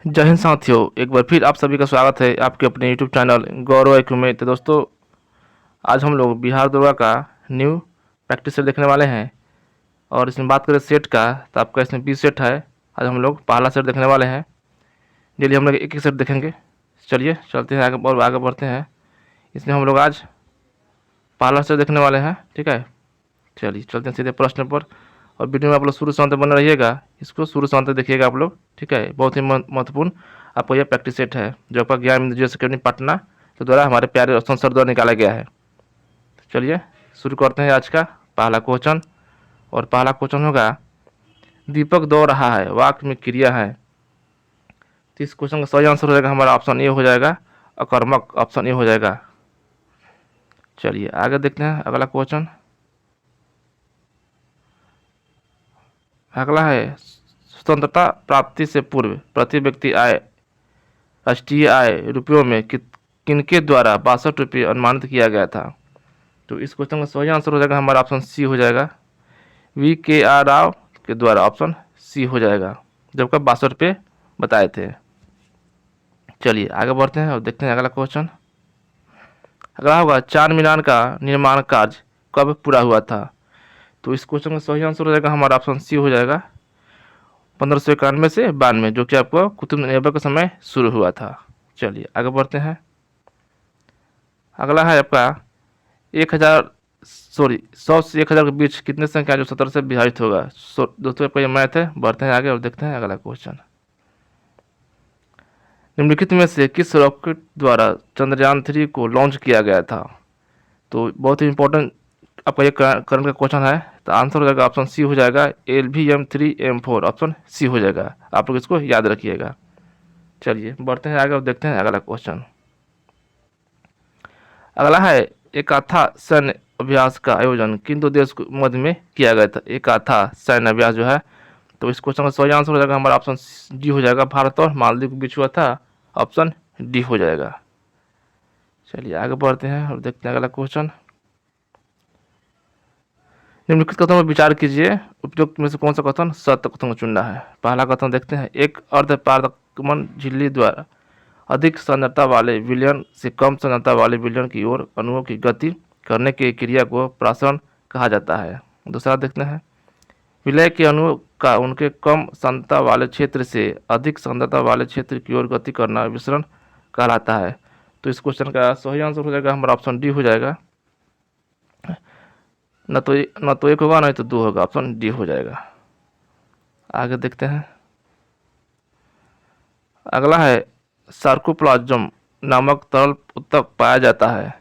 जय हिंद साथियों, एक बार फिर आप सभी का स्वागत है आपके अपने यूट्यूब चैनल गौरव IQ में। तो दोस्तों, आज हम लोग बिहार दुर्गा का न्यू प्रैक्टिस सेट देखने वाले हैं। और इसमें बात करें सेट का, तो आपका इसमें 20 सेट है। आज हम लोग पहला सेट देखने वाले हैं। डेली हम लोग एक एक सेट देखेंगे। चलिए चलते हैं आगे और आगे बढ़ते हैं। इसमें हम लोग आज पहला सेट देखने वाले हैं, ठीक है। चलिए चलते हैं सीधे प्रश्न पर। और वीडियो में आप लोग शुरू से अंत तक बने रहिएगा, इसको शुरू से अंत तक देखिएगा आप लोग, ठीक है। बहुत ही महत्वपूर्ण आपको यह प्रैक्टिस सेट है जो आपका ज्ञान जीएस अकेडमी पटना के द्वारा हमारे प्यारे रोशन सर द्वारा निकाला गया है। तो चलिए शुरू करते हैं आज का पहला क्वेश्चन। और पहला क्वेश्चन होगा, दीपक दौड़ रहा है, वाक्य में क्रिया है। तो इस क्वेश्चन का सही आंसर हो जाएगा हमारा ऑप्शन ए हो जाएगा, अकर्मक, ऑप्शन ए हो जाएगा। चलिए आगे देखते हैं अगला क्वेश्चन। अगला है, स्वतंत्रता प्राप्ति से पूर्व प्रति व्यक्ति आय, राष्ट्रीय आय रुपयों में किनके द्वारा 62 रुपये अनुमानित किया गया था। तो इस क्वेश्चन का सही आंसर हो जाएगा हमारा ऑप्शन सी हो जाएगा, VKR राव के द्वारा, ऑप्शन सी हो जाएगा, जब का 62 रुपये बताए थे। चलिए आगे बढ़ते हैं और देखते हैं अगला क्वेश्चन। अगला होगा, चार मीनार का निर्माण कार्य कब पूरा हुआ था। तो इस क्वेश्चन का सही आंसर हो जाएगा हमारा ऑप्शन सी हो जाएगा, 1591 से 92, जो कि आपको कुतुब ऐबक के समय शुरू हुआ था। चलिए आगे बढ़ते हैं। अगला है आपका 100 से 1000 के बीच कितने संख्या जो 17 से विभाजित होगा। दोस्तों आपका ये मैथ है। बढ़ते हैं आगे और देखते हैं अगला क्वेश्चन। निम्नलिखित में से किस रॉकेट द्वारा चंद्रयान 3 को लॉन्च किया गया था। तो बहुत ही इंपॉर्टेंट आपका ये करंट का क्वेश्चन है। तो आंसर हो जाएगा ऑप्शन सी हो जाएगा, LVM-3M4, ऑप्शन सी हो जाएगा। आप लोग इसको याद रखिएगा। चलिए बढ़ते हैं आगे और देखते हैं अगला क्वेश्चन। अगला है, एकाथा सैन्य अभ्यास का आयोजन किन दो देश के मध्य में किया गया था। एकाथा सैन्य अभ्यास जो है, तो इस क्वेश्चन का सही आंसर हो जाएगा हमारा ऑप्शन डी हो जाएगा, भारत और मालदीव के बीच हुआ था, ऑप्शन डी हो जाएगा। चलिए आगे बढ़ते हैं और देखते हैं अगला क्वेश्चन। निम्नलिखित कथनों पर विचार कीजिए, उपयुक्त में से कौन सा कथन सत्य कथन चुनना है। पहला कथन देखते हैं, एक अर्ध पारगमन झिल्ली द्वारा अधिक सांद्रता वाले विलयन से कम सांद्रता वाले विलयन की ओर अणुओं की गति करने की क्रिया को प्रासरण कहा जाता है। दूसरा देखते हैं, विलय के अणुओं का उनके कम सांद्रता वाले क्षेत्र से अधिक सांद्रता वाले क्षेत्र की ओर गति करना विसरण कहलाता है। तो इस क्वेश्चन का सही आंसर हो जाएगा हमारा ऑप्शन डी हो जाएगा। न तो एक होगा नहीं तो 2 होगा, ऑप्शन डी हो जाएगा। आगे देखते हैं। अगला है, सार्कोप्लाज्म नामक तरल ऊतक पाया जाता है।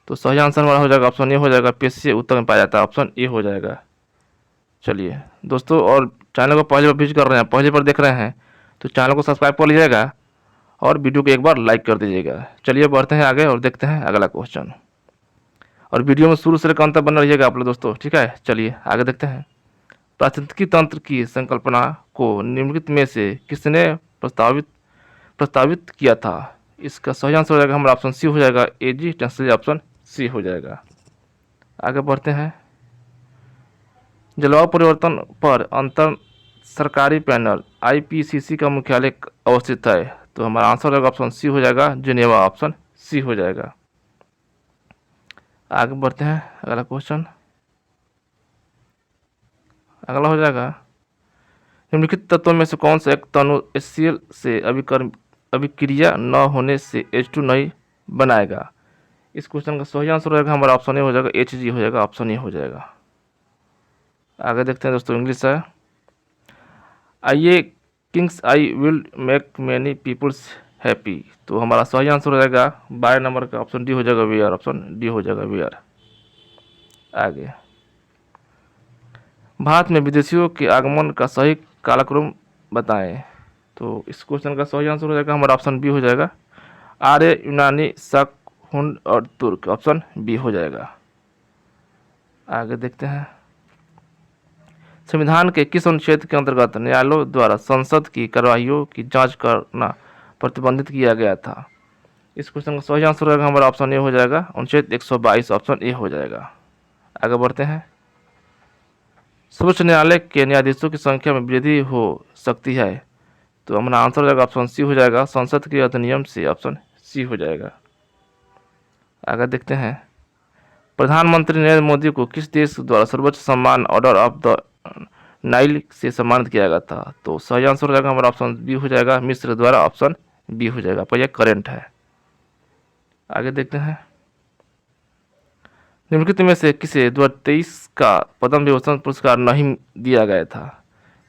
तो सही आंसर हमारा हो जाएगा ऑप्शन ए हो जाएगा, पेशीय ऊतक में पाया जाता है, ऑप्शन ए हो जाएगा। चलिए दोस्तों, और चैनल को पहले बार विजिट कर रहे हैं, पहले बार देख रहे हैं, तो चैनल को सब्सक्राइब कर लीजिएगा और वीडियो को एक बार लाइक कर दीजिएगा। चलिए बढ़ते हैं आगे और देखते हैं अगला क्वेश्चन। और वीडियो में शुरू से लेकर अंत तक बने रहिएगा आप लोग दोस्तों, ठीक है। चलिए आगे देखते हैं। पारिस्थितिकी तंत्र की संकल्पना को निम्नलिखित में से किसने प्रस्तावित किया था। इसका सही आंसर हो जाएगा हमारा ऑप्शन सी हो जाएगा, AG टेंसली, ऑप्शन सी हो जाएगा। आगे बढ़ते हैं। जलवायु परिवर्तन पर अंतर सरकारी पैनल IPCC का मुख्यालय अवस्थित है। तो हमारा आंसर हो जाएगा ऑप्शन सी हो जाएगा, जिनेवा, ऑप्शन सी हो जाएगा। आगे बढ़ते हैं अगला क्वेश्चन। अगला हो जाएगा, निम्नलिखित तत्वों में से कौन सा एक तनु HCl से अभिक्रिया न होने से H2 नहीं बनाएगा। इस क्वेश्चन का सही आंसर हो जाएगा हमारा ऑप्शन ए हो जाएगा, HG हो जाएगा, ऑप्शन ए हो जाएगा। आगे देखते हैं दोस्तों, इंग्लिश है। आइए kings I will make many peoples happy. तो हमारा सही आंसर हो जाएगा 12 नंबर का, ऑप्शन डी हो जाएगा, VR, ऑप्शन डी हो जाएगा, VR। आगे, भारत में विदेशियों के आगमन का सही कालक्रम बताएं। तो इस क्वेश्चन का सही आंसर हो जाएगा हमारा ऑप्शन बी हो जाएगा, आर्य, यूनानी, शक, हुंड और तुर्क, ऑप्शन बी हो जाएगा। आगे देखते हैं। संविधान के किस अनुच्छेद के अंतर्गत न्यायालयों द्वारा संसद की कार्यवाहियों की जांच करना प्रतिबंधित किया गया था। इस क्वेश्चन का सही आंसर होगा हमारा ऑप्शन ए हो जाएगा, अनुच्छेद 122, ऑप्शन ए हो जाएगा। आगे बढ़ते हैं। सर्वोच्च न्यायालय के न्यायाधीशों की संख्या में वृद्धि हो सकती है। तो हमारा आंसर हो जाएगा ऑप्शन सी हो जाएगा, संसद के अधिनियम से, ऑप्शन सी हो जाएगा। आगे देखते हैं, प्रधानमंत्री नरेंद्र मोदी को किस देश द्वारा सर्वोच्च सम्मान ऑर्डर ऑफ द नाइल से सम्मानित किया गया था? तो सही आंसर हो जाएगा हमारा ऑप्शन बी हो जाएगा, मिस्र द्वारा, ऑप्शन बी हो जाएगा, पर यह करेंट है। आगे देखते हैं, निम्नलिखित में से किसे 2023 का पद्म विभूषण पुरस्कार नहीं दिया गया था?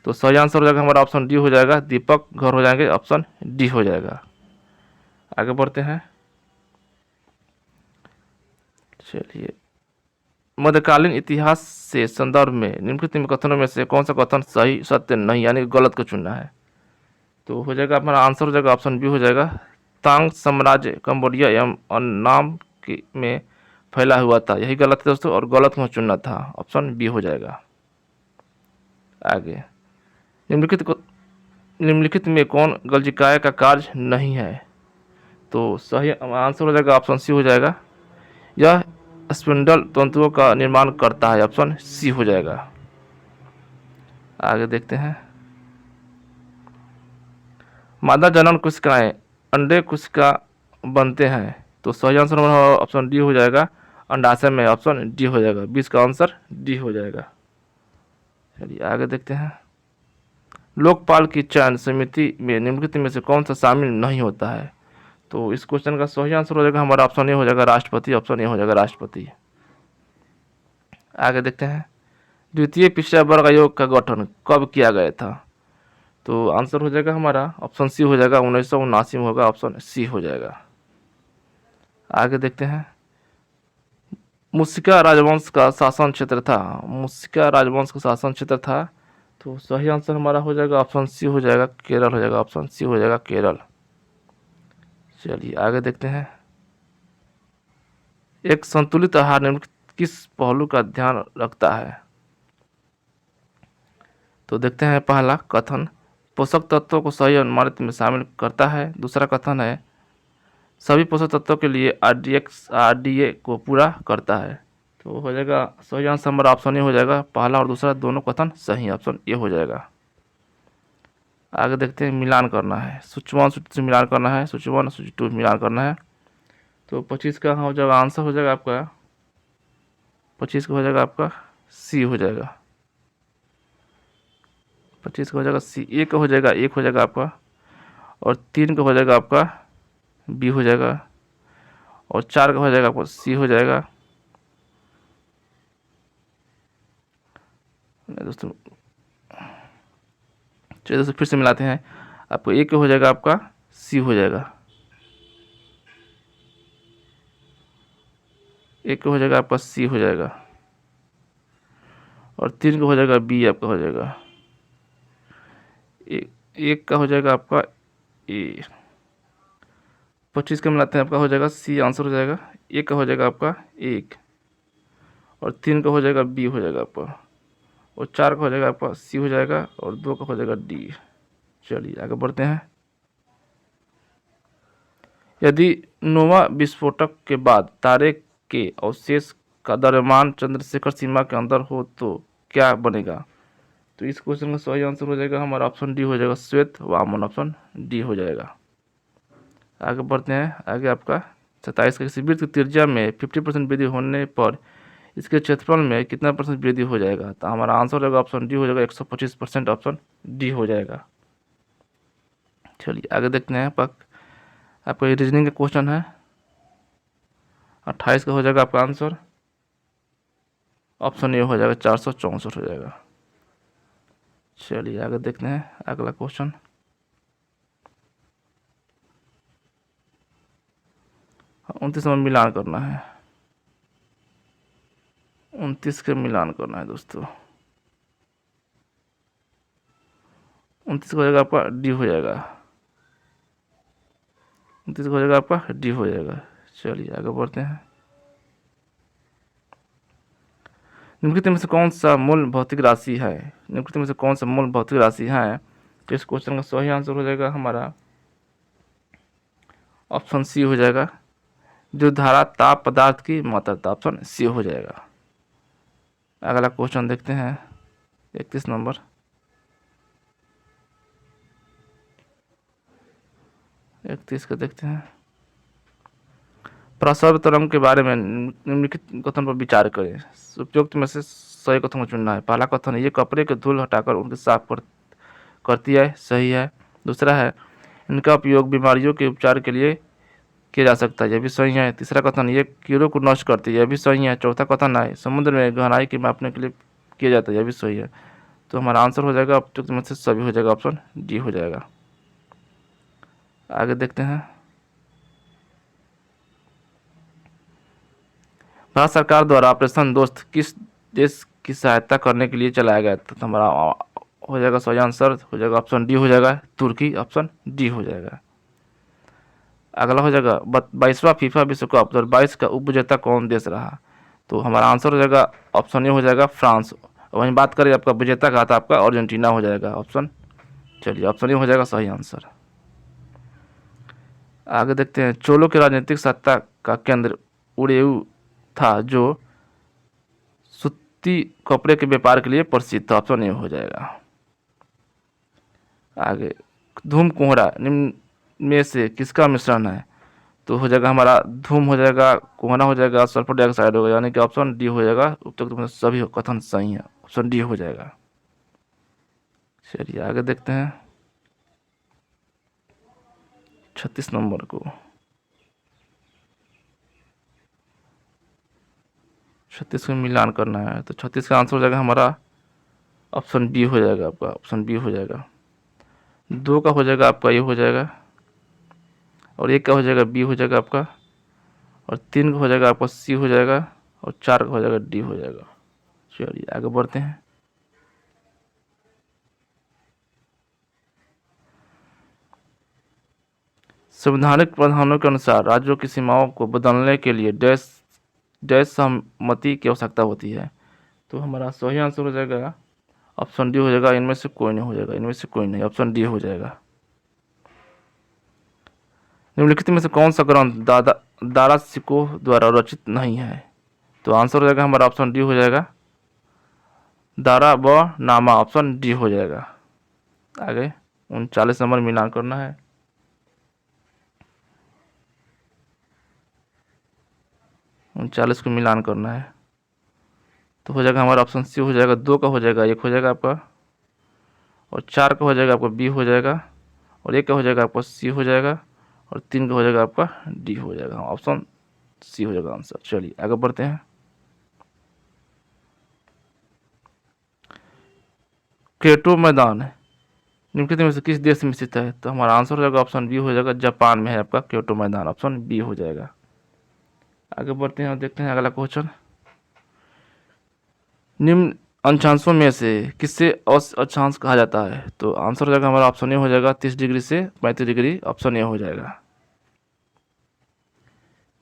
तो सही आंसर हो जाएगा हमारा ऑप्शन डी हो जाएगा, दीपक घर हो जाएंगे, ऑप्शन डी हो जाएगा। आगे बढ़ते हैं, चलिए, मध्यकालीन इतिहास से संदर्भ में निम्नलिखित में कथनों में से कौन सा कथन सही, सत्य नहीं, यानी गलत को चुनना है? तो हो जाएगा हमारा आंसर हो जाएगा ऑप्शन बी हो जाएगा, तांग साम्राज्य कंबोडिया एवं अन्नाम में फैला हुआ था, यही गलत है दोस्तों, और गलत को चुनना था, ऑप्शन बी हो जाएगा। आगे, निम्नलिखित में कौन गलजिकाय का कार्य नहीं है? तो सही आंसर हो जाएगा ऑप्शन सी हो जाएगा, यह स्पिंडल तंतुओं का निर्माण करता है, ऑप्शन सी हो जाएगा। आगे देखते हैं, मादा जनन कोशिकाएं अंडे कोशिका बनते हैं, तो सही आंसर हमारा ऑप्शन डी हो जाएगा, अंडाशय में, ऑप्शन डी हो जाएगा, 20 का आंसर डी हो जाएगा। चलिए आगे देखते हैं, लोकपाल की चयन समिति में निम्नलिखित में से कौन सा शामिल नहीं होता है? तो इस क्वेश्चन का सही आंसर हो जाएगा हमारा ऑप्शन ए हो जाएगा, राष्ट्रपति, ऑप्शन ए हो जाएगा, राष्ट्रपति। आगे देखते हैं, द्वितीय पिछड़ा वर्ग आयोग का गठन कब किया गया था? तो आंसर हो जाएगा हमारा ऑप्शन सी हो जाएगा, 1979 में होगा, ऑप्शन सी हो जाएगा। आगे देखते हैं, मुशिका राजवंश का शासन क्षेत्र था, मुशिका राजवंश का शासन क्षेत्र था, तो सही आंसर हमारा हो जाएगा ऑप्शन सी हो जाएगा, केरल हो जाएगा, ऑप्शन सी हो जाएगा, केरल। चलिए आगे देखते हैं, एक संतुलित आहार निम्नलिखित किस पहलू का ध्यान रखता है? तो देखते हैं, पहला कथन पोषक तत्वों को सही अनुमानित में शामिल करता है, दूसरा कथन है सभी पोषक तत्वों के लिए आरडीए को पूरा करता है। तो हो जाएगा सही आंसर हमारा ऑप्शन ए हो जाएगा, पहला और दूसरा दोनों कथन सही, ऑप्शन ए हो जाएगा। आगे देखते हैं, मिलान करना है, सूची 1 सूची 2 मिलान करना है, सूची 1 सूची 2 मिलान करना है। तो 25 का हो जाएगा आंसर हो जाएगा आपका, 25 का हो जाएगा आपका सी हो जाएगा, 25 का हो जाएगा सी, एक का हो जाएगा, एक हो जाएगा आपका, और 3 का हो जाएगा आपका बी हो जाएगा, और 4 का हो जाएगा आपका सी हो जाएगा। दोस्तों चलिए दोस्तों फिर से मिलाते हैं, आपको एक हो जाएगा आपका सी हो जाएगा, एक हो जाएगा आपका सी हो जाएगा, और 3 का हो जाएगा बी आपका हो जाएगा, एक का हो जाएगा आपका ए। 25 का मिलाते हैं, आपका हो जाएगा सी आंसर हो जाएगा, एक का हो जाएगा आपका एक, और 3 का हो जाएगा बी हो जाएगा आपका, और 4 का हो जाएगा आपका सी हो जाएगा, और 2 का हो जाएगा डी। चलिए आगे बढ़ते हैं, यदि नोवा विस्फोटक के बाद तारे के अवशेष का द्रव्यमान चंद्रशेखर सीमा के अंदर हो तो क्या बनेगा? तो इस क्वेश्चन का सही आंसर हो जाएगा हमारा ऑप्शन डी हो जाएगा, श्वेत वामन, ऑप्शन डी हो जाएगा। आगे बढ़ते हैं, आगे आपका 27 का, किसी वृत्त की त्रिज्या में 50% वृद्धि होने पर इसके क्षेत्रफल में कितना परसेंट वृद्धि हो जाएगा? तो हमारा आंसर हो जाएगा ऑप्शन डी हो जाएगा, 125%, ऑप्शन डी हो जाएगा। चलिए आगे देखते हैं, आपका रीजनिंग का क्वेश्चन है, 28 का हो जाएगा आपका आंसर, ऑप्शन ए हो जाएगा, 464 हो जाएगा। चलिए आगे देखते हैं अगला क्वेश्चन, 29 में मिलान करना है, 29 का मिलान करना है दोस्तों, 29 हो जाएगा आपका डी हो जाएगा, 29 हो जाएगा आपका डी हो जाएगा। चलिए आगे बढ़ते हैं, निम्नलिखित में से कौन सा मूल भौतिक राशि है? निम्नलिखित में से कौन सा मूल भौतिक राशि है? तो इस क्वेश्चन का सही आंसर हो जाएगा हमारा ऑप्शन सी हो जाएगा, विद्युत धारा ताप पदार्थ की मात्रता, ऑप्शन सी हो जाएगा। अगला क्वेश्चन देखते हैं, 31 नंबर, 31 का देखते हैं। प्रसव तरंग के बारे में निम्नलिखित कथन पर विचार करें। उपयुक्त में से सही कथन को चुनना है। पहला कथन, ये कपड़े के धूल हटाकर उनके साफ करती है, सही है। दूसरा है, इनका उपयोग बीमारियों के उपचार के लिए किया जा सकता है, यह भी सही है। तीसरा कथन, ये कीड़ों को नष्ट करती है, यह भी सही है। चौथा कथन है, समुद्र में गहराई की मापने के लिए किया जाता है, यह भी सही है। तो हमारा आंसर हो जाएगा उपयुक्त में से सभी हो जाएगा, ऑप्शन डी हो जाएगा। आगे देखते हैं। भारत सरकार द्वारा ऑपरेशन दोस्त किस देश की सहायता करने के लिए चलाया गया था? तो हमारा हो जाएगा सही आंसर हो जाएगा ऑप्शन डी हो जाएगा, तुर्की, ऑप्शन डी हो जाएगा। अगला हो जाएगा 22वां फीफा विश्व कप 2022 का उप विजेता कौन देश रहा? तो हमारा आंसर हो जाएगा ऑप्शन ए हो जाएगा फ्रांस। वहीं बात करें आपका विजेता कहा था, आपका अर्जेंटीना हो जाएगा ऑप्शन। चलिए ऑप्शन ए हो जाएगा सही आंसर। आगे देखते हैं। चोलों की राजनीतिक सत्ता का केंद्र उड़ेयू था, जो सूती कपड़े के व्यापार के लिए प्रसिद्ध था, ऑप्शन ए हो जाएगा। आगे, धूम कोहरा निम्न में से किसका मिश्रण है? तो हो जाएगा हमारा धूम हो जाएगा, कोहरा हो जाएगा, सल्फर डाइऑक्साइड होगा, यानी कि ऑप्शन डी हो जाएगा। उपयुक्त में सभी कथन सही है, ऑप्शन डी हो जाएगा। चलिए आगे देखते हैं 36 नंबर को। 36 में मिलान करना है, तो 36 का आंसर हो जाएगा हमारा ऑप्शन बी हो जाएगा, आपका ऑप्शन बी हो जाएगा। 2 का हो जाएगा आपका ये हो जाएगा, और 1 का हो जाएगा बी हो जाएगा आपका, और 3 का हो जाएगा आपका सी हो जाएगा, और 4 का हो जाएगा डी हो जाएगा। चलिए आगे बढ़ते हैं। संवैधानिक प्रावधानों के अनुसार राज्यों की सीमाओं को बदलने के लिए डैश डैश सहमति की आवश्यकता होती है। तो हमारा सही आंसर हो जाएगा ऑप्शन डी हो जाएगा। इनमें से कोई नहीं हो जाएगा, इनमें से कोई नहीं, ऑप्शन डी हो जाएगा। निम्नलिखित में से कौन सा ग्रंथ दारा सिकोह द्वारा रचित नहीं है? तो आंसर हो जाएगा हमारा ऑप्शन डी हो जाएगा, दारा व नामा, ऑप्शन डी हो जाएगा। आगे 39 नंबर मिलान करना है। 39 को मिलान करना है, तो हो जाएगा हमारा ऑप्शन सी हो जाएगा। 2 का हो जाएगा 1 हो जाएगा आपका, और 4 का हो जाएगा आपका बी हो जाएगा, और 1 का हो जाएगा आपका सी हो जाएगा, और 3 का हो जाएगा आपका डी हो जाएगा, ऑप्शन सी हो जाएगा आंसर। चलिए आगे बढ़ते हैं। क्योटो मैदान निम्नलिखित में से किस देश में स्थित है? तो हमारा आंसर हो जाएगा ऑप्शन बी हो जाएगा, जापान में है आपका क्योटो मैदान, ऑप्शन बी हो जाएगा। आगे बढ़ते हैं और देखते हैं अगला क्वेश्चन। निम्न अक्षांशों में से किससे औसत अक्षांश कहा जाता है? तो आंसर हो जाएगा हमारा ऑप्शन ए हो जाएगा, 30 डिग्री से 35 डिग्री, ऑप्शन ए हो जाएगा।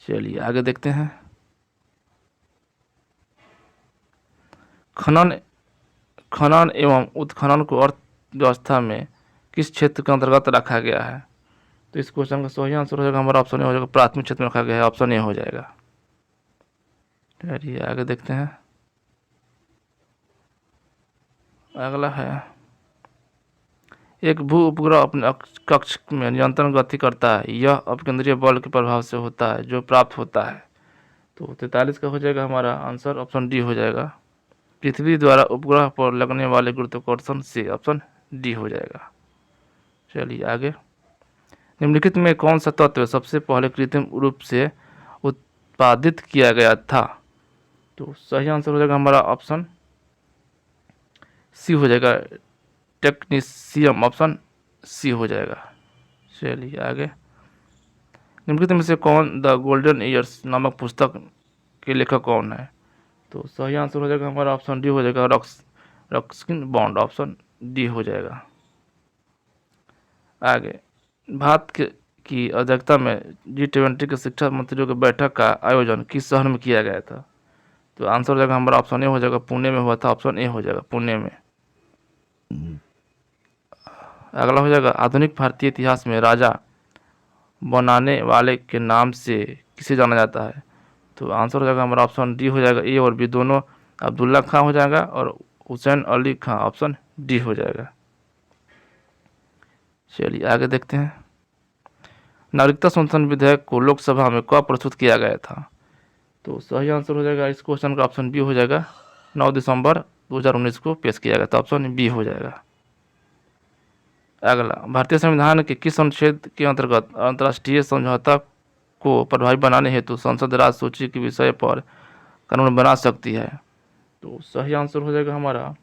चलिए आगे देखते हैं। खनन एवं उत्खनन को अर्थव्यवस्था में किस क्षेत्र के अंतर्गत रखा गया है? तो इस क्वेश्चन का सही आंसर हो जाएगा हमारा ऑप्शन ए हो जाएगा, प्राथमिक क्षेत्र में रखा गया है, ऑप्शन ए हो जाएगा। चलिए आगे देखते हैं। अगला है, एक भू उपग्रह अपने कक्ष में नियंत्रण गति करता है, यह अपकेंद्रीय बल के प्रभाव से होता है जो प्राप्त होता है। तो 43 का हो जाएगा हमारा आंसर, ऑप्शन डी हो जाएगा। पृथ्वी द्वारा उपग्रह पर लगने वाले गुरुत्वाकर्षण से, ऑप्शन डी हो जाएगा। चलिए आगे। निम्नलिखित में कौन सा तत्व सबसे पहले कृत्रिम रूप से उत्पादित किया गया था? तो सही आंसर हो जाएगा हमारा ऑप्शन सी हो जाएगा, टेक्नीशियम, ऑप्शन सी हो जाएगा। चलिए आगे। निम्नलिखित में से कौन द गोल्डन ईयर्स नामक पुस्तक के लेखक कौन है? तो सही आंसर हो जाएगा हमारा ऑप्शन डी हो जाएगा, रस्किन बॉन्ड, ऑप्शन डी हो जाएगा। आगे, भारत की अध्यक्षता में G20 के शिक्षा मंत्रियों की बैठक का आयोजन किस शहर में किया गया था? तो आंसर हो जाएगा हमारा ऑप्शन ए हो जाएगा, पुणे में हुआ था, ऑप्शन ए हो जाएगा, पुणे में। अगला हो जाएगा, आधुनिक भारतीय इतिहास में राजा बनाने वाले के नाम से किसे जाना जाता है? तो आंसर हो जाएगा हमारा ऑप्शन डी हो जाएगा, ए और बी दोनों अब्दुल्ला खां हो जाएगा, और हुसैन अली खां, ऑप्शन डी हो जाएगा। चलिए आगे देखते हैं। नागरिकता संशोधन विधेयक को लोकसभा में कब प्रस्तुत किया गया था? तो सही आंसर हो जाएगा इस क्वेश्चन का ऑप्शन बी हो जाएगा, 9 दिसंबर 2019 को पेश किया गया था, ऑप्शन बी हो जाएगा। अगला, भारतीय संविधान के किस अनुच्छेद के अंतर्गत अंतर्राष्ट्रीय समझौता को प्रभावी बनाने हेतु संसद राज्य सूची के विषय पर कानून बना सकती है? तो सही आंसर हो जाएगा हमारा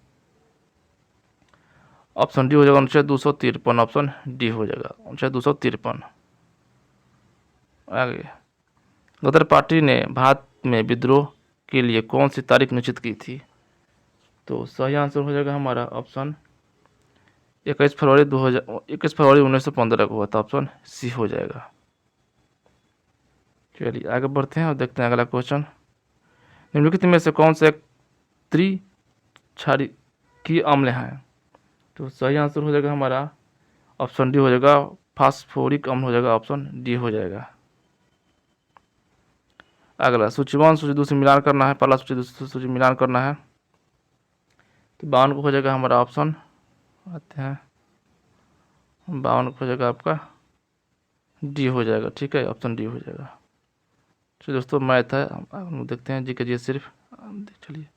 ऑप्शन डी हो जाएगा, अनुच्छेद 253, ऑप्शन डी हो जाएगा, अनुच्छेद 253। आगे, गदर पार्टी ने भारत में विद्रोह के लिए कौन सी तारीख निश्चित की थी? तो सही आंसर हो जाएगा हमारा ऑप्शन 21 फरवरी 1915 को हुआ था, ऑप्शन सी हो जाएगा। चलिए आगे बढ़ते हैं और देखते हैं अगला क्वेश्चन। निम्नलिखित में से कौन सा एक त्रिक्षारकीय अम्ल है? तो सही आंसर हो जाएगा हमारा ऑप्शन डी हो जाएगा, फास्फोरिक अम्ल हो जाएगा, ऑप्शन डी हो जाएगा। अगला, सूची 1 सूची 2 से मिलान करना है, पहला सूची दूसरी सूची मिलान करना है, तो 52 को हो जाएगा हमारा ऑप्शन, आते हैं 52 को हो जाएगा आपका डी हो जाएगा, ठीक है, ऑप्शन डी हो जाएगा। चलिए दोस्तों, मैथ है, हम देखते हैं जी के जी सिर्फ। चलिए,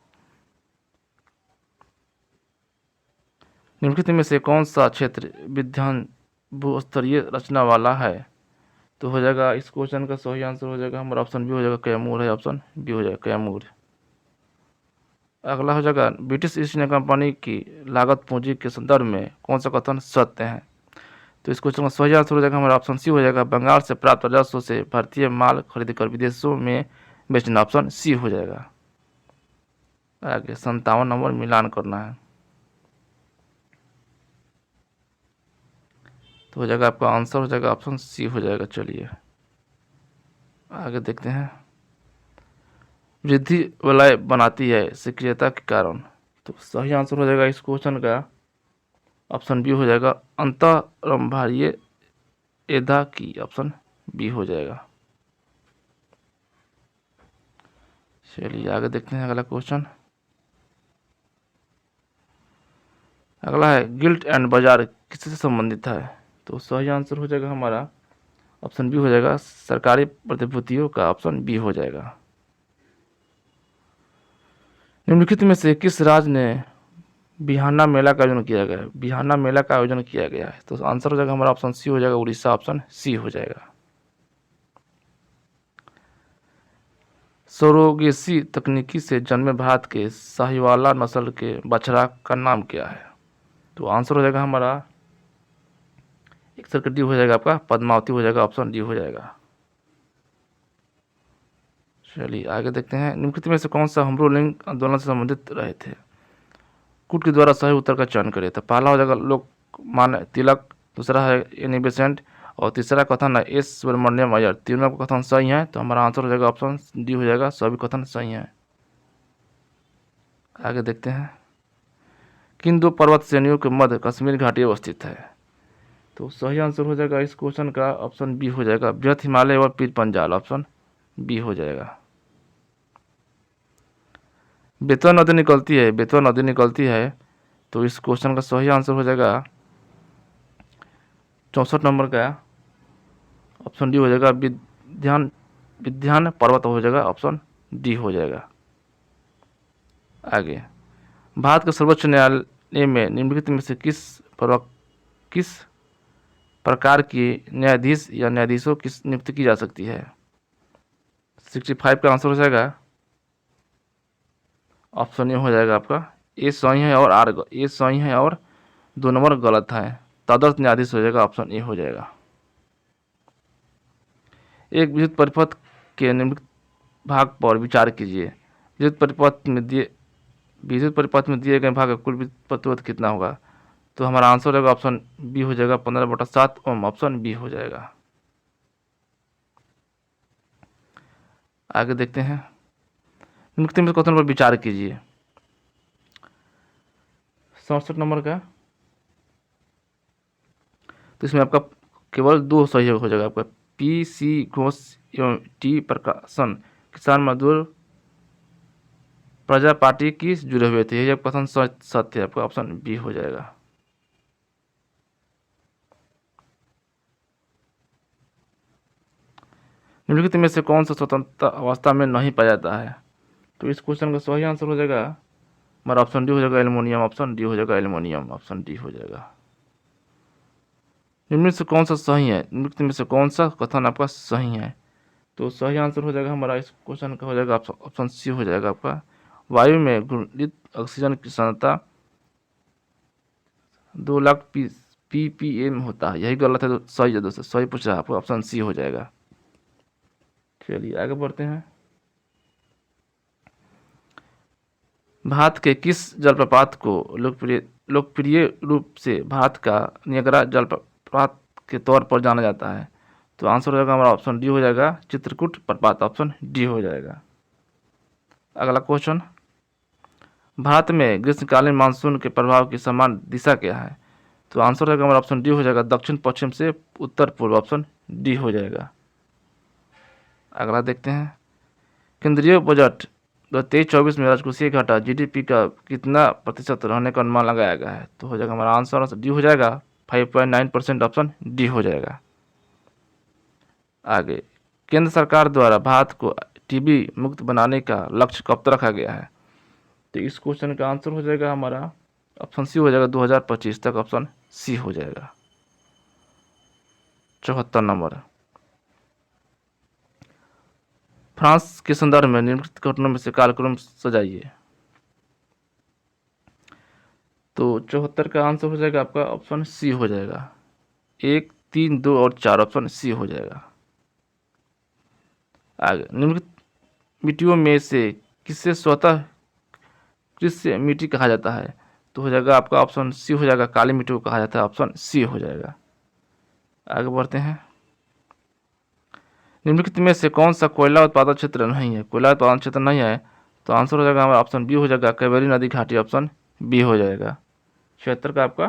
निम्नलिखित में से कौन सा क्षेत्र विद्यमान भूस्तरीय रचना वाला है? तो हो जाएगा इस क्वेश्चन का सही आंसर हो जाएगा हमारा ऑप्शन बी हो जाएगा, कैमूर है, ऑप्शन बी हो जाएगा, कैमूर। अगला हो जाएगा, ब्रिटिश ईस्ट इंडिया कंपनी की लागत पूंजी के संदर्भ में कौन सा कथन सत्य है? तो इस क्वेश्चन का सही आंसर हो जाएगा हमारा ऑप्शन सी हो जाएगा, बंगाल से प्राप्त राजस्व से भारतीय माल खरीदकर विदेशों में बेचना, ऑप्शन सी हो जाएगा। आगे 57 नंबर मिलान करना है, तो हो जाएगा आपका आंसर हो जाएगा ऑप्शन सी हो जाएगा। चलिए आगे देखते हैं, वृद्धि वलय बनाती है सक्रियता के कारण, तो सही आंसर हो जाएगा इस क्वेश्चन का ऑप्शन बी हो जाएगा, अंतरंभारीय एधा की, ऑप्शन बी हो जाएगा। चलिए आगे देखते हैं अगला क्वेश्चन। अगला है, गिल्ट एंड बाजार किससे संबंधित है? तो सही आंसर हो जाएगा हमारा ऑप्शन बी हो जाएगा, सरकारी प्रतिभूतियों का, ऑप्शन बी हो जाएगा। निम्नलिखित में से किस राज्य ने बिहाना मेला का आयोजन किया गया है? बिहाना मेला का आयोजन किया गया है, तो आंसर हो जाएगा हमारा ऑप्शन सी हो जाएगा, उड़ीसा, ऑप्शन सी हो जाएगा। सरोगेसी तकनीकी से जन्मे भारत के साहिवाला नस्ल के बछड़ा का नाम क्या है? तो आंसर हो जाएगा हमारा एक सर्किट डी हो जाएगा आपका, पद्मावती हो जाएगा, ऑप्शन डी हो जाएगा। चलिए आगे देखते हैं, निम्नलिखित में से कौन सा होम लिंग आंदोलन से संबंधित रहे थे? कूट के द्वारा सही उत्तर का चयन करें, तो पहला हो जाएगा लोकमान्य तिलक, दूसरा है एनी बेसेंट, और तीसरा कथन है एस सुब्रमण्यम अय्यर। तीनों का कथन सही है, तो हमारा आंसर हो जाएगा ऑप्शन डी हो जाएगा, सभी कथन सही है। आगे देखते हैं, किन दो पर्वत श्रेणियों के मध्य कश्मीर घाटी अवस्थित है? तो सही आंसर हो जाएगा इस क्वेश्चन का ऑप्शन बी हो जाएगा, बृहत हिमालय और पीर पंजाल, ऑप्शन बी हो जाएगा। बेतवा नदी निकलती है, तो इस क्वेश्चन का सही आंसर हो जाएगा 64 नंबर का, ऑप्शन डी हो जाएगा, विंध्यान पर्वत हो जाएगा, ऑप्शन डी हो जाएगा। आगे, भारत के सर्वोच्च न्यायालय में निम्नलिखित में से किस प्रकार के न्यायाधीश या न्यायाधीशों की नियुक्ति की जा सकती है? 65 का आंसर हो जाएगा ऑप्शन ए हो जाएगा आपका, ए सही है और ए सही है और 2 नंबर गलत है, तदर्थ न्यायाधीश हो जाएगा, ऑप्शन ए हो जाएगा। एक विद्युत परिपथ के निम्नलिखित भाग पर विचार कीजिए, विद्युत परिपथ में दिए गए भाग का कुल विद्युत प्रतिरोध कितना होगा? तो हमारा आंसर होगा ऑप्शन बी हो जाएगा, 15/7 ओम, ऑप्शन बी हो जाएगा। आगे देखते हैं, निम्नलिखित में क्वेश्चन पर विचार कीजिए, 67 नंबर का, तो इसमें आपका केवल 2 सही हो जाएगा आपका, पी सी घोष एवं टी प्रकाशन किसान मजदूर प्रजा पार्टी की जुड़े हुए थे, यह कथन सत्य है, आपका ऑप्शन बी हो जाएगा। निम्नलिखित में से कौन सा स्वतंत्र अवस्था में नहीं पाया जाता है? तो इस क्वेश्चन का सही आंसर हो जाएगा हमारा ऑप्शन डी हो जाएगा एल्युमिनियम, ऑप्शन डी हो जाएगा एल्युमिनियम, ऑप्शन डी हो जाएगा। निम्न से कौन सा सही है? निम्नलिखित में से कौन सा कथन आपका सही है? तो सही आंसर हो जाएगा हमारा इस क्वेश्चन का हो जाएगा ऑप्शन सी हो जाएगा आपका। वायु में घुलित ऑक्सीजन की सांद्रता 2,00,000 ppm होता है। यही गलत है तो सही है दोस्तों, सही पूछ रहा है आपको, ऑप्शन सी हो जाएगा। चलिए आगे बढ़ते हैं। भारत के किस जलप्रपात को लोकप्रिय रूप से भारत का नियाग्रा जलप्रपात के तौर पर जाना जाता है? तो आंसर हो जाएगा हमारा ऑप्शन डी हो जाएगा चित्रकूट प्रपात, ऑप्शन डी हो जाएगा। अगला क्वेश्चन, भारत में ग्रीष्मकालीन मानसून के प्रभाव की समान दिशा क्या है? तो आंसर रहेगा हमारा ऑप्शन डी हो जाएगा दक्षिण पश्चिम से उत्तर पूर्व, ऑप्शन डी हो जाएगा। अगला देखते हैं, केंद्रीय बजट 2023-24 में राजकोषीय घाटा जीडीपी का कितना प्रतिशत रहने का अनुमान लगाया गया है? तो हो जाएगा हमारा आंसर डी हो जाएगा 5.9%, ऑप्शन डी हो जाएगा। आगे, केंद्र सरकार द्वारा भारत को टीबी मुक्त बनाने का लक्ष्य कब तक रखा गया है? तो इस क्वेश्चन का आंसर हो जाएगा हमारा ऑप्शन सी हो जाएगा 2025 तक, ऑप्शन सी हो जाएगा। 74 नंबर, फ्रांस के संदर्भ में निम्नलिखित घटनाओं में से कालक्रम सजाइए। तो 74 का आंसर हो जाएगा आपका ऑप्शन सी हो जाएगा 1, 3, 2 और 4, ऑप्शन सी हो जाएगा। आगे, निम्नलिखित मिट्टियों में से किसे स्वतः कृषि मिट्टी कहा जाता है? तो हो जाएगा आपका ऑप्शन सी हो जाएगा काली मिट्टी को कहा जाता है, ऑप्शन सी हो जाएगा। आगे बढ़ते हैं, निम्नलिखित में से कौन सा कोयला उत्पादन क्षेत्र नहीं है? कोयला उत्पादन क्षेत्र नहीं है तो आंसर हो जाएगा हमारा ऑप्शन बी हो जाएगा कावेरी नदी घाटी, ऑप्शन बी हो जाएगा। 76 का आपका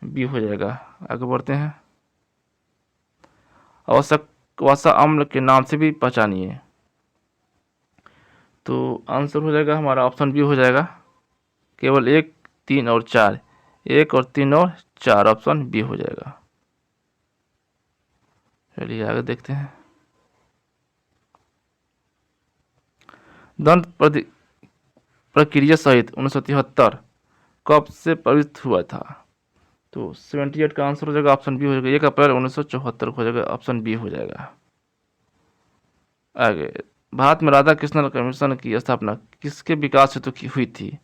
बी हो जाएगा। आगे बढ़ते हैं, आवश्यक वसा अम्ल के नाम से भी पहचानिए। तो आंसर हो जाएगा हमारा ऑप्शन बी हो जाएगा केवल 1, 3 और 4, 1 और 3 और 4, ऑप्शन बी हो जाएगा। चलिए आगे देखते हैं, दंत प्रक्रिया सहित 1973 कब से प्रवृत्त हुआ था? तो 78 का आंसर हो जाएगा ऑप्शन बी हो जाएगा 1 अप्रैल 1974 हो जाएगा, ऑप्शन बी हो जाएगा। आगे, भारत में राधा कृष्णन कमीशन की स्थापना किसके विकास हेतु की हुई थी?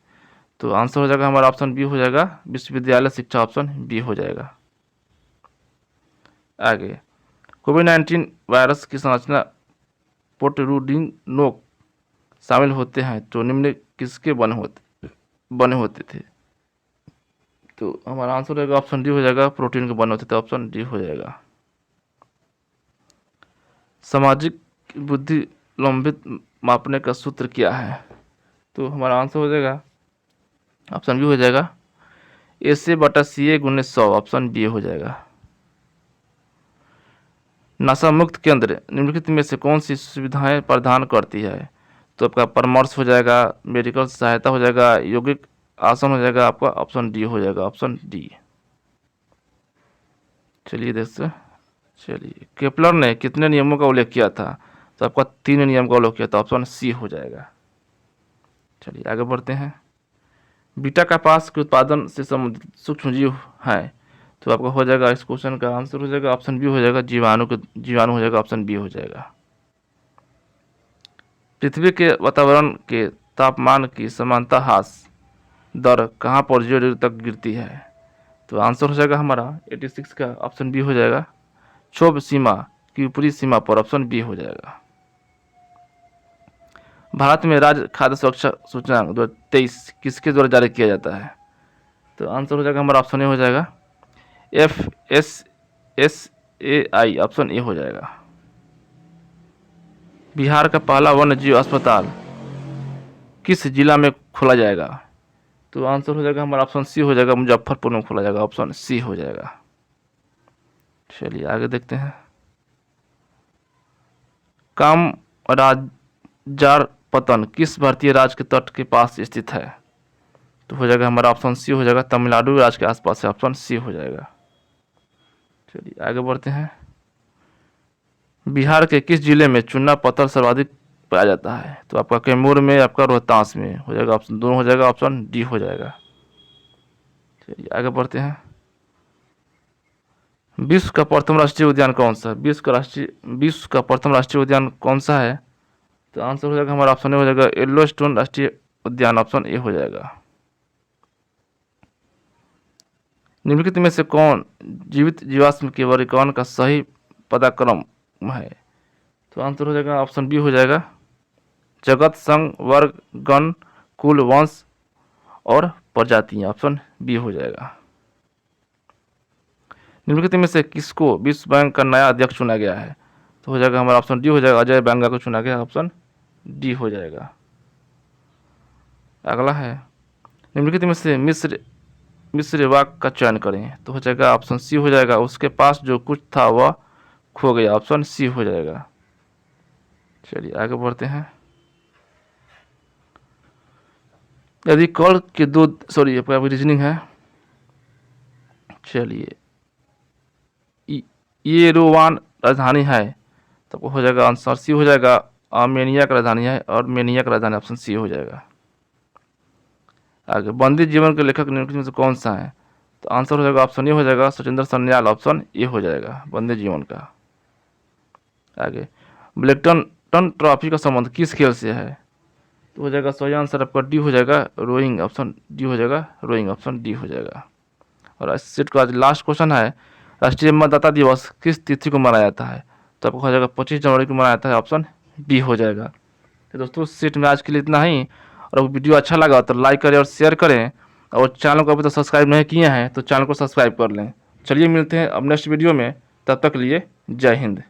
तो आंसर हो जाएगा हमारा ऑप्शन बी हो जाएगा विश्वविद्यालय शिक्षा, ऑप्शन बी हो जाएगा। आगे, कोविड-19 वायरस की संरचना प्रोटोडूडिनोक शामिल होते हैं तो निम्न किसके बने होते थे? तो हमारा आंसर रहेगा ऑप्शन डी हो जाएगा प्रोटीन के बने होते थे, ऑप्शन डी हो जाएगा। सामाजिक बुद्धि लंबित मापने का सूत्र क्या है? तो हमारा आंसर हो जाएगा ऑप्शन बी हो जाएगा SA/CA × 100, ऑप्शन बी हो जाएगा। नशा मुक्त केंद्र निम्नलिखित में से कौन सी सुविधाएं प्रदान करती है? तो आपका परामर्श हो जाएगा, मेडिकल सहायता हो जाएगा, यौगिक आसन हो जाएगा, आपका ऑप्शन डी हो जाएगा, ऑप्शन डी। चलिए देखते, चलिए केपलर ने कितने नियमों का उल्लेख किया था? तो आपका 3 नियम का उल्लेख किया था, ऑप्शन सी हो जाएगा। चलिए आगे बढ़ते हैं, बीटा कपास के उत्पादन से संबंधित सूक्ष्म जीव है तो आपका हो जाएगा इस क्वेश्चन का आंसर हो जाएगा ऑप्शन बी हो जाएगा जीवाणु हो जाएगा, ऑप्शन बी हो जाएगा। पृथ्वी के वातावरण के तापमान की समानता ह्रास दर कहाँ पर 0 डिग्री तक गिरती है? तो आंसर हो जाएगा हमारा 86 का ऑप्शन बी हो जाएगा क्षोभ सीमा की ऊपरी सीमा पर, ऑप्शन बी हो जाएगा। भारत में राज्य खाद्य सुरक्षा सूचकांक 2023 किसके द्वारा जारी किया जाता है? तो आंसर हो जाएगा हमारा ऑप्शन ए हो जाएगा FSSAI, ऑप्शन ए हो जाएगा। बिहार का पहला वन्य जीव अस्पताल किस जिला में खोला जाएगा? तो आंसर हो जाएगा हमारा ऑप्शन सी हो जाएगा मुजफ्फरपुर में खोला जाएगा, ऑप्शन सी हो जाएगा। चलिए आगे देखते हैं, कामराजार पतन किस भारतीय राज्य के तट के पास स्थित है? तो हो जाएगा हमारा ऑप्शन सी हो जाएगा तमिलनाडु राज्य के आसपास है, ऑप्शन सी हो जाएगा। चलिए आगे बढ़ते हैं, बिहार के किस जिले में चूना पत्थर सर्वाधिक पाया जाता है? तो आपका कैमूर में, आपका रोहतास में हो जाएगा ऑप्शन, दोनों हो जाएगा, ऑप्शन डी हो जाएगा। चलिए आगे बढ़ते हैं। विश्व का प्रथम राष्ट्रीय उद्यान कौन सा है? विश्व का प्रथम राष्ट्रीय उद्यान कौन सा है? तो आंसर हो जाएगा हमारा ऑप्शन ए हो जाएगा, येलोस्टोन राष्ट्रीय उद्यान, ऑप्शन ए हो जाएगा। निम्नलिखित में से कौन जीवित जीवाश्म के वर्गीकरण का सही पदाक्रम है? तो आंसर हो जाएगा ऑप्शन बी हो जाएगा, जगत, संघ, वर्ग, गण, कुल, वंश और प्रजातियां, ऑप्शन बी हो जाएगा। निम्नलिखित में से किसको विश्व बैंक का नया अध्यक्ष चुना गया है? तो हो जाएगा हमारा ऑप्शन डी हो जाएगा, अजय बैंगा को चुना गया, ऑप्शन डी हो जाएगा। अगला है, निम्नलिखित में से मिस्र वाक्य का चयन करें। तो हो जाएगा ऑप्शन सी हो जाएगा, उसके पास जो कुछ था वह खो गया, ऑप्शन सी हो जाएगा। चलिए आगे बढ़ते हैं। यदि कल के दूध, सॉरी आपका रीजनिंग है। चलिए, येरेवान राजधानी है, तो हो जाएगा आंसर सी हो जाएगा, आर्मेनिया का राजधानी है, और मेनिया का राजधानी, ऑप्शन सी हो जाएगा। आगे, बंदी जीवन के लेखक निम्नलिखित में से कौन सा है? तो आंसर हो जाएगा ऑप्शन ए हो जाएगा, सचिंद्र सन्याल, ऑप्शन ए हो जाएगा बंदी जीवन का। आगे, ब्लैकटन ट्रॉफी का संबंध किस खेल से है? तो हो जाएगा सही आंसर आपका डी हो जाएगा, रोइंग, ऑप्शन डी हो जाएगा, रोइंग, ऑप्शन डी हो जाएगा। और इस सेट का आज लास्ट क्वेश्चन है, राष्ट्रीय मतदाता दिवस किस तिथि को मनाया जाता है? तो आपको हो जाएगा 25 जनवरी को मनाया जाता है, ऑप्शन बी हो जाएगा। तो दोस्तों सेट में आज के लिए इतना ही, और वीडियो अच्छा लगा तो लाइक करें और शेयर करें, और चैनल को अभी तो सब्सक्राइब नहीं किए हैं तो चैनल को सब्सक्राइब कर लें। चलिए मिलते हैं अब नेक्स्ट वीडियो में, तब तक लिए जय हिंद।